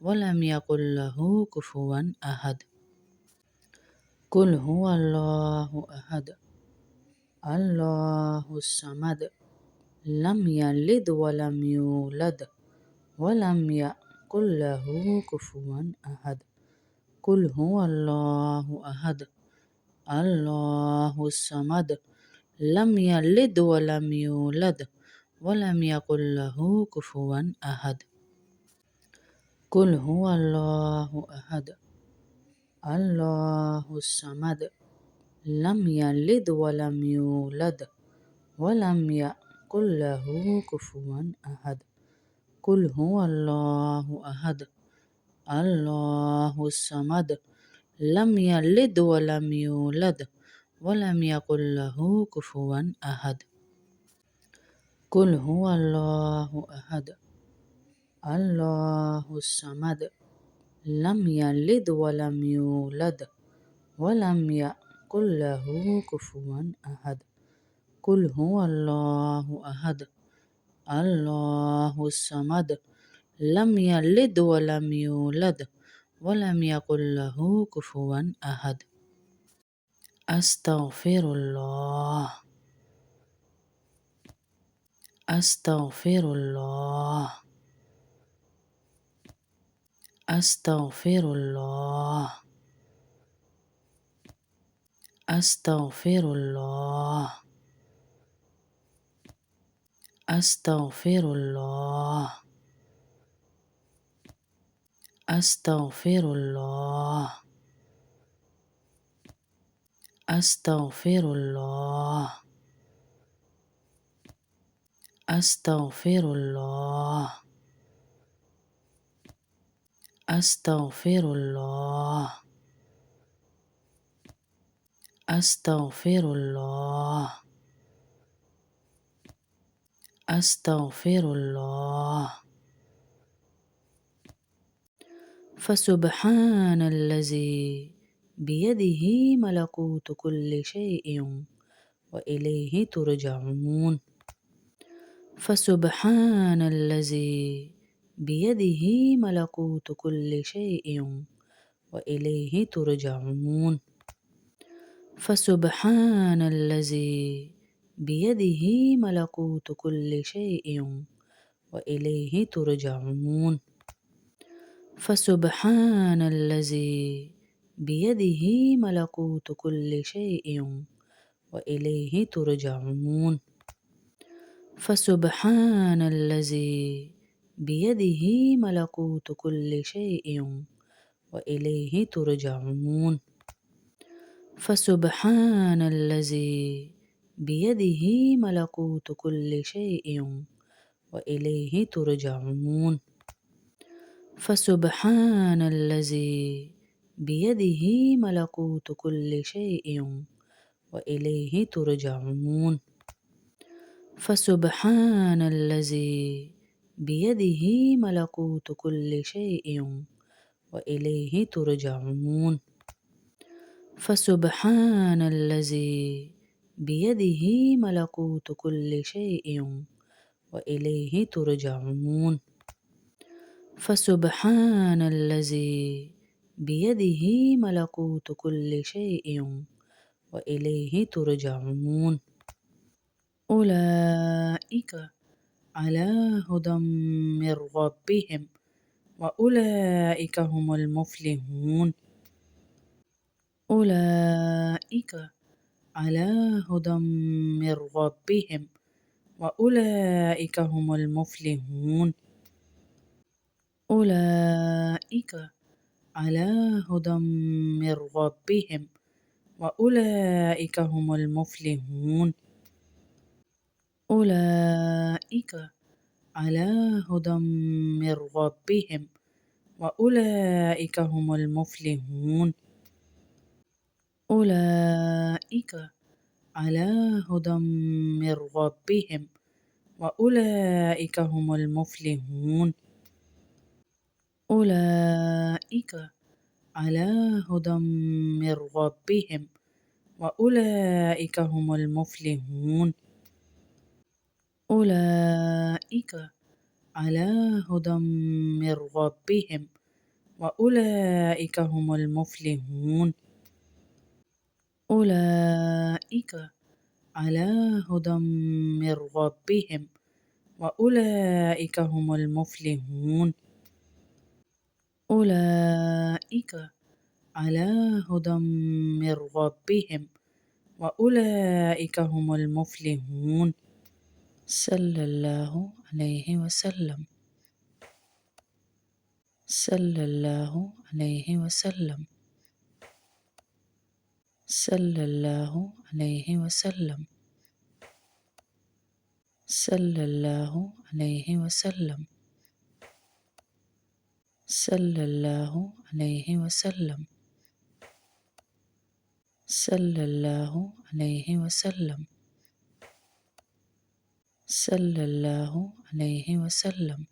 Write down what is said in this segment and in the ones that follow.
ولم يكن له كفوا أحد. قل هو الله أحد الله الصمد لم يلد ولم يولد ولم يكن له كفوا أحد. قل هو الله أحد الله الصمد لم يلد ولم يولد ولم يكن له كفوا أحد. قل هو الله أحد الله الصمد لم يلد ولم يولد ولم يكن له كفوا أحد. قل هو الله أحد الله الصمد لم يلد ولم يولد ولم يكن له كفوا أحد. قل هو الله أحد الله الصمد لم يلد ولم يولد ولم يكن له كفوا أحد. قل هو الله أحد الله الصمد لم يلد ولم يولد ولم يكن له كفوا أحد. أستغفر الله أستغفر الله أستغفر الله أستغفر الله أستغفر الله أستغفر الله أستغفر الله أستغفر الله أستغفر الله أستغفر الله أستغفر الله. فسبحان الذي بيده ملكوت كل شيء وإليه ترجعون. فسبحان الذي بيده ملكوت كل شيء وإليه ترجعون. فسبحان الذي بيده ملكوت كل شيء وإليه ترجعون. فسبحان الذي بيده ملكوت كل شيء وإليه ترجعون. فسبحان الذي بيده ملكوت كل شيء وإليه ترجعون. فسبحان الذي بيده ملكوت كل شيء وإليه ترجعون. فسبحان الذي بيده ملكوت كل شيء وإليه ترجعون. فسبحان الذي بيده ملكوت كل شيء وإليه ترجعون. فسبحان الذي بيده ملكوت كل شيء وإليه ترجعون. فسبحان الذي بيده ملكوت كل شيء وإليه ترجعون. أولئك على هدى من ربهم وأولئك هم المفلحون. أولئك على هدى من ربهم وأولئك هم المفلحون. أولئك على هدى من ربهم وأولئك هم المفلحون. أولئك على هدى من ربهم وأولئك هم المفلحون. أولئك على هدى من ربهم وأولئك هم المفلحون. أولئك على هدى من ربهم وأولئك هم المفلحون. أولئك على هدى من ربهم وأولئك هم المفلحون أولئك على هدى من ربهم وأولئك هم المفلحون أولئك على هدى من ربهم وأولئك هم المفلحون صلى الله عليه وسلم صلى الله عليه وسلم صلى الله عليه وسلم صلى الله عليه وسلم صلى الله عليه وسلم صلى الله عليه وسلم صلى الله عليه وسلم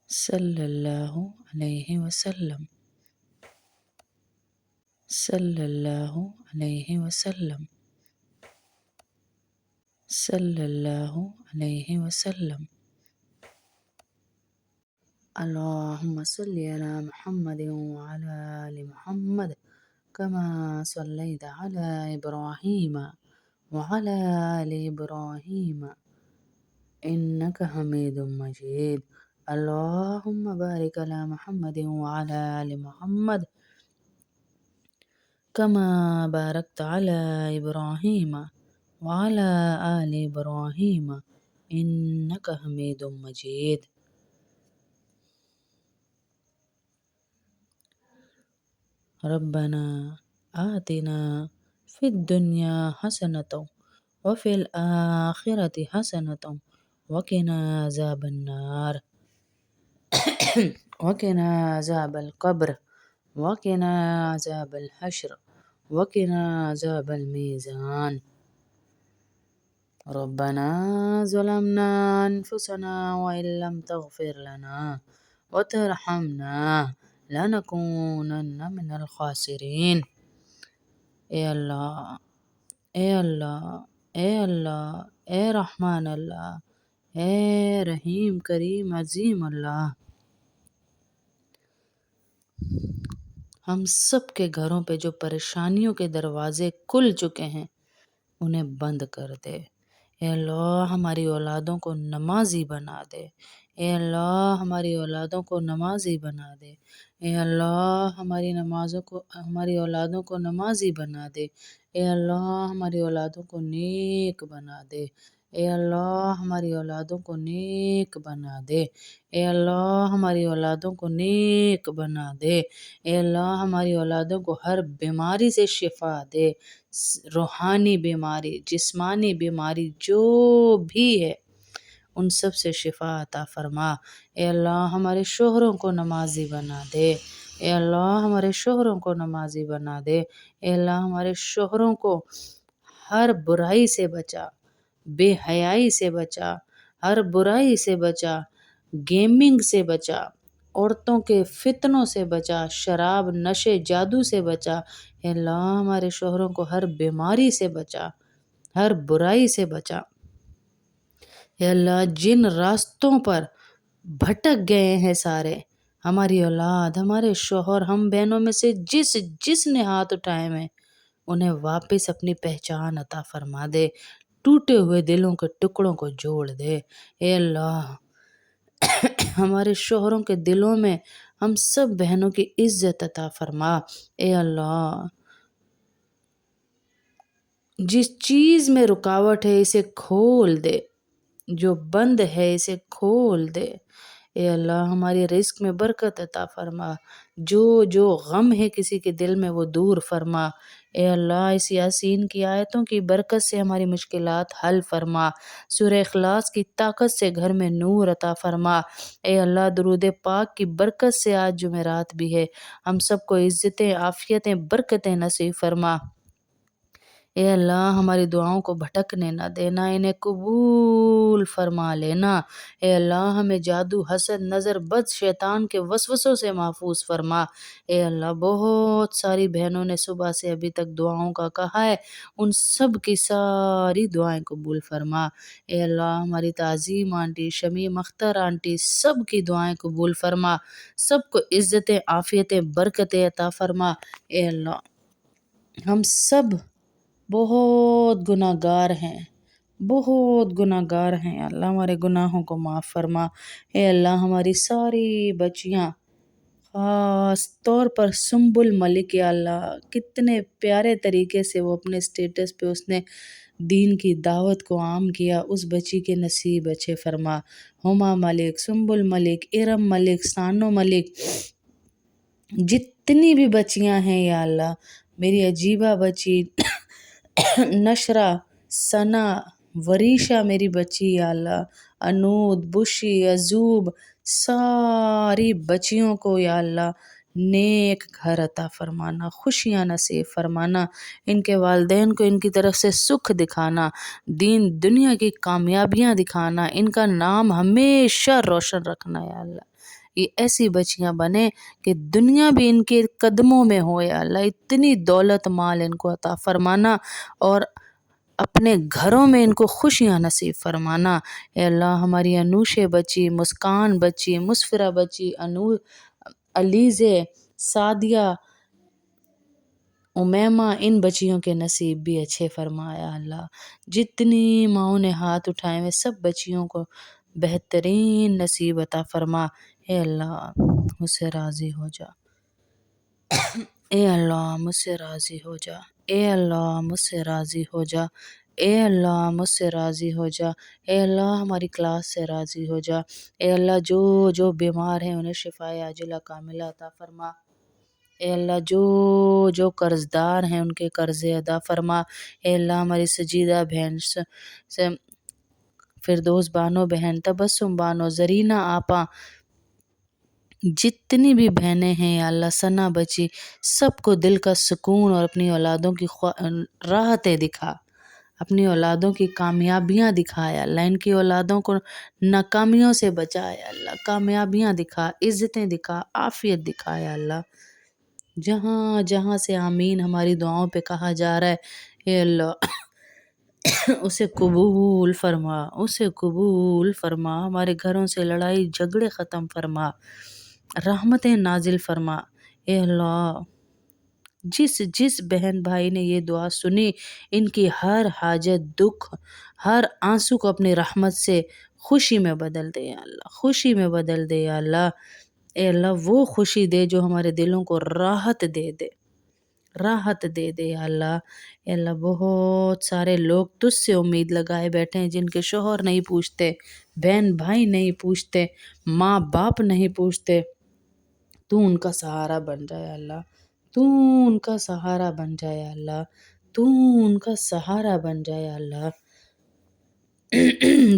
صلى الله عليه وسلم صلى الله عليه وسلم صلى الله عليه وسلم اللهم صل على محمد وعلى آل محمد كما صليت على إبراهيم وعلى آل إبراهيم إنك حميد مجيد اللهم بارك على محمد وعلى آل محمد كما باركت على إبراهيم وعلى آل إبراهيم إنك حميد مجيد ربنا آتنا في الدنيا حسنة وفي الآخرة حسنة وقنا عذاب النار وقنا عذاب القبر وقنا عذاب الحشر وقنا عذاب الميزان ربنا ظلمنا أنفسنا وإن لم تغفر لنا وترحمنا لنكونن من الخاسرين اے اللہ اے اللہ اے اللہ اے رحمان اللہ اے رحیم کریم عظیم اللہ ہم سب کے گھروں پہ جو پریشانیوں کے دروازے کھل چکے ہیں انہیں بند کر دے اے اللہ ہماری اولادوں کو نمازی بنا دے اے اللہ ہماری اولادوں کو نمازی بنا دے اے اللہ ہماری اولادوں کو نمازی بنا دے اے اللہ ہماری اولادوں کو نیک بنا دے اے اللہ ہماری اولادوں کو نیک بنا دے اے اللہ ہماری اولادوں کو نیک بنا دے اے اللہ ہماری اولادوں کو ہر بیماری سے شفا دے روحانی بیماری جسمانی بیماری جو بھی ہے ان سب سے شفا عطا فرما اے اللہ ہمارے شوہروں کو نمازی بنا دے اے اللہ ہمارے شوہروں کو نمازی بنا دے اے اللہ ہمارے شوہروں کو ہر برائی سے بچا بے حیائی سے بچا ہر برائی سے بچا گیمنگ سے بچا عورتوں کے فتنوں سے بچا شراب نشے جادو سے بچا اے اللہ ہمارے شوہروں کو ہر بیماری سے بچا ہر برائی سے بچا اے اللہ جن راستوں پر بھٹک گئے ہیں سارے ہماری اولاد ہمارے شوہر ہم بہنوں میں سے جس نے ہاتھ اٹھائے ہیں انہیں واپس اپنی پہچان عطا فرما دے ٹوٹے ہوئے دلوں کے ٹکڑوں کو جوڑ دے اے اللہ ہمارے شوہروں کے دلوں میں ہم سب بہنوں کی عزت عطا فرما اے اللہ جس چیز میں رکاوٹ ہے اسے کھول دے جو بند ہے اسے کھول دے اے اللہ ہماری رزق میں برکت عطا فرما جو غم ہے کسی کے دل میں وہ دور فرما اے اللہ اس یاسین کی آیتوں کی برکت سے ہماری مشکلات حل فرما سورہ اخلاص کی طاقت سے گھر میں نور عطا فرما اے اللہ درود پاک کی برکت سے آج جمعرات بھی ہے ہم سب کو عزتیں عافیتیں برکتیں نصیب فرما اے اللہ ہماری دعاؤں کو بھٹکنے نہ دینا، انہیں قبول فرما لینا۔ اے اللہ ہمیں جادو، حسد، نظر بد، شیطان کے وسوسوں سے محفوظ فرما۔ اے اللہ بہت ساری بہنوں نے صبح سے ابھی تک دعاؤں کا کہا ہے، ان سب کی ساری دعائیں قبول فرما۔ اے اللہ ہماری تعظیم آنٹی، شمیم اختر آنٹی، سب کی دعائیں قبول فرما، سب کو عزتیں، عافیتیں، برکتیں عطا فرما۔ اے اللہ ہم سب بہت گناہ گار ہیں، بہت گناہ گار ہیں، اللہ ہمارے گناہوں کو معاف فرما۔ اے اللہ ہماری ساری بچیاں، خاص طور پر سنبل ملک، یا اللہ کتنے پیارے طریقے سے وہ اپنے سٹیٹس پہ اس نے دین کی دعوت کو عام کیا، اس بچی کے نصیب اچھے فرما۔ ہما ملک، سنبل ملک، ارم ملک، سانو ملک، جتنی بھی بچیاں ہیں یا اللہ، میری عجیبہ بچی، نشرہ، ثنا، وریشہ میری بچی یا اللہ، انود، بشی، عزوب، ساری بچیوں کو یا اللہ نیک گھر عطا فرمانا، خوشیاں نصیب فرمانا، ان کے والدین کو ان کی طرف سے سکھ دکھانا، دین دنیا کی کامیابیاں دکھانا، ان کا نام ہمیشہ روشن رکھنا یا اللہ۔ یہ ایسی بچیاں بنے کہ دنیا بھی ان کے قدموں میں ہو یا اللہ، اتنی دولت مال ان کو عطا فرمانا، اور اپنے گھروں میں ان کو خوشیاں نصیب فرمانا۔ اے اللہ ہماری انوشے بچی، مسکان بچی، مسفرہ بچی، علیزے، سعدیہ، امیمہ، ان بچیوں کے نصیب بھی اچھے فرمایا اللہ۔ جتنی ماؤں نے ہاتھ اٹھائے ہوئے سب بچیوں کو بہترین نصیب عطا فرما۔ اے اللہ مجھ سے راضی ہو جا، اے اللہ مجھ سے راضی ہو جا، اے اللہ مجھ سے راضی ہو جا، اے اللہ مجھ سے راضی ہو جا، اے اللہ ہماری کلاس سے راضی ہو جا۔ اے اللہ جو جو بیمار ہیں انہیں شفائے عاجلہ کاملہ عطا فرما۔ اے اللہ جو جو قرض دار ہیں ان کے قرض ادا فرما۔ اے اللہ ہماری سجیدہ بہن، فردوس بانو بہن، تبسم بانو، زرینہ آپا، جتنی بھی بہنیں ہیں یا اللہ، ثنا بچی، سب کو دل کا سکون اور اپنی اولادوں کی راحتیں دکھا، اپنی اولادوں کی کامیابیاں دکھا یا اللہ، ان کی اولادوں کو ناکامیوں سے بچا یا اللہ، کامیابیاں دکھا، عزتیں دکھا، عافیت دکھا یا اللہ۔ جہاں جہاں سے آمین ہماری دعاؤں پہ کہا جا رہا ہے، اے اللہ اسے قبول فرما، اسے قبول فرما، ہمارے گھروں سے لڑائی جھگڑے ختم فرما، رحمتیں نازل فرما۔ اے اللہ جس جس بہن بھائی نے یہ دعا سنی، ان کی ہر حاجت، دکھ، ہر آنسو کو اپنی رحمت سے خوشی میں بدل دے یا اللہ، خوشی میں بدل دے یا اللہ۔ اے اللہ وہ خوشی دے جو ہمارے دلوں کو راحت دے دے، راحت دے دے یا اللہ۔ اے اللہ بہت سارے لوگ تجھ سے امید لگائے بیٹھے ہیں، جن کے شوہر نہیں پوچھتے، بہن بھائی نہیں پوچھتے، ماں باپ نہیں پوچھتے، تو ان کا سہارا بن جائے اللہ، تو ان کا سہارا بن جائے اللہ، تو ان کا سہارا بن جائے اللہ۔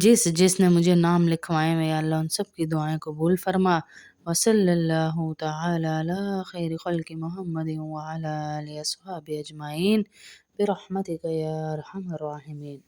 جس جس نے مجھے نام لکھوائے میں یا اللہ ان سب کی دعائیں قبول فرما۔ وصلی اللہ تعالی علی خیر خلق محمد وعلی آلہ اصحابہ اجمعین برحمتک یا ارحم الراحمین۔